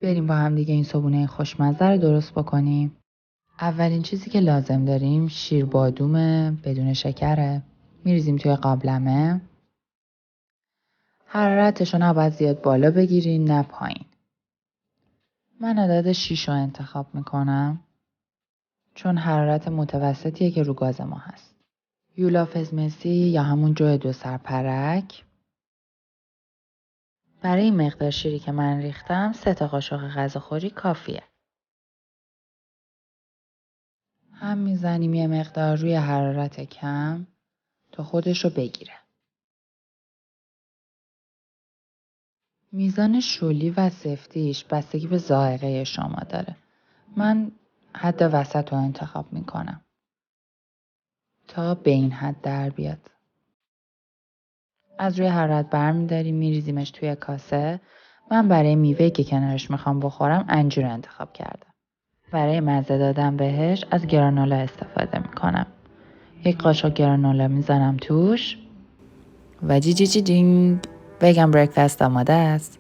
بریم با هم دیگه این صبحونه خوشمزه رو درست بکنیم. اولین چیزی که لازم داریم شیر بادومه بدون شکره. میریزیم توی قابلمه. حرارتش رو نباید زیاد بالا بگیرین نه پایین. من عدد 6 رو انتخاب میکنم چون حرارت متوسطیه که رو گاز ما هست. یولاف ازمسی یا همون جو 2 سرپرک. برای این مقدار شیری که من ریختم 3 تا قاشق غذاخوری کافیه. هم میزنیم یه مقدار روی حرارت کم تا خودش رو بگیره. میزان شلی و سفتیش بستگی به ذائقه شما داره. من حد وسط رو انتخاب میکنم تا به این حد در بیاد. از روی حرارت برمیداریم میریزیمش توی کاسه. من برای میوه‌ای که کنارش میخوام بخورم انجیر انتخاب کردم. برای مزه دادن بهش از گرانولا استفاده میکنم. 1 قاشق گرانولا میزنم توش و جی جی جی جینگ بگم بریکفست آماده است.